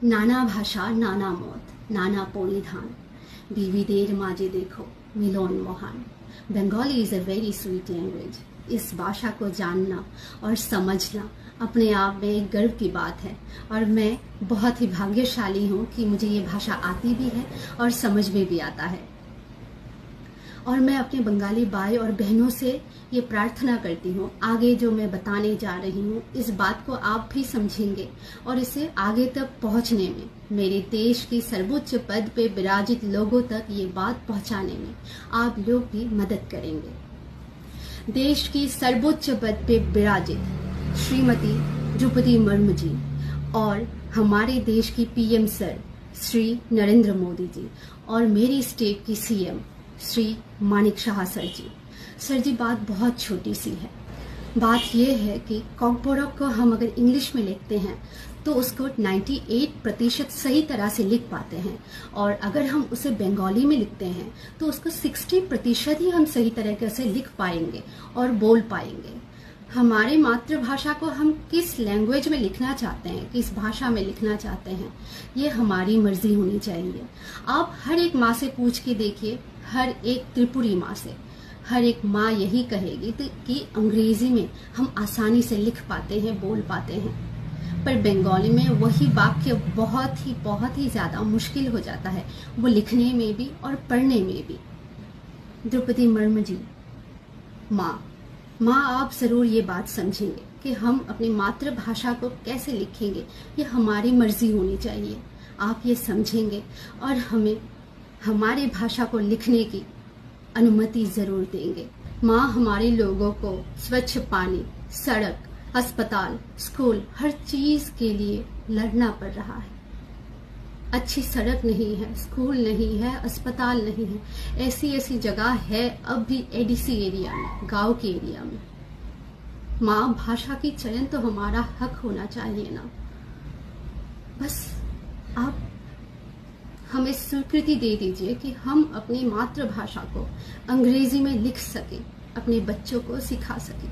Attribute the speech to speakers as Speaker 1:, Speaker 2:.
Speaker 1: नाना भाषा नाना मौत नाना परिधान विविधेर माझे देखो मिलन महान। Bengali is a very sweet language. इस भाषा को जानना और समझना अपने आप में एक गर्व की बात है और मैं बहुत ही भाग्यशाली हूँ कि मुझे ये भाषा आती भी है और समझ में भी आता है। और मैं अपने बंगाली भाई और बहनों से ये प्रार्थना करती हूँ, आगे जो मैं बताने जा रही हूँ इस बात को आप भी समझेंगे और इसे आगे तक पहुँचने में, मेरे देश की सर्वोच्च पद पे विराजित लोगों तक ये बात पहुँचाने में आप लोग भी मदद करेंगे। देश की सर्वोच्च पद पे विराजित श्रीमती द्रौपदी मुर्मू जी और हमारे देश की पीएम सर श्री नरेंद्र मोदी जी और मेरी स्टेट की सीएम श्री मानिक शाह सर जी बात बहुत छोटी सी है। बात यह है कि कॉकबोरक को हम अगर इंग्लिश में लिखते हैं तो उसको 98% सही तरह से लिख पाते हैं और अगर हम उसे बंगाली में लिखते हैं तो उसको 60% ही हम सही तरीके से लिख पाएंगे और बोल पाएंगे। हमारे मातृभाषा को हम किस लैंग्वेज में लिखना चाहते हैं, किस भाषा में लिखना चाहते हैं, ये हमारी मर्जी होनी चाहिए। आप हर एक माँ से पूछ के देखिए, हर एक त्रिपुरी माँ से, हर एक माँ यही कहेगी कि अंग्रेजी में हम आसानी से लिख पाते हैं, बोल पाते हैं, पर बंगाली में वही वाक्य बहुत ही ज़्यादा मुश्किल हो जाता है, वो लिखने में भी और पढ़ने में भी। द्रौपदी मुर्मू जी माँ आप ज़रूर ये बात समझेंगे कि हम अपनी मातृभाषा को कैसे लिखेंगे, ये हमारी मर्जी होनी चाहिए। आप ये समझेंगे और हमें हमारी भाषा को लिखने की अनुमति ज़रूर देंगे। माँ हमारे लोगों को स्वच्छ पानी, सड़क, अस्पताल, स्कूल, हर चीज़ के लिए लड़ना पड़ रहा है। अच्छी सड़क नहीं है, स्कूल नहीं है, अस्पताल नहीं है, ऐसी जगह है अब भी एडीसी एरिया में, गांव के एरिया में। माँ भाषा की चयन तो हमारा हक होना चाहिए ना। बस आप हमें स्वीकृति दे दीजिए कि हम अपनी मातृभाषा को अंग्रेजी में लिख सकें, अपने बच्चों को सिखा सकें।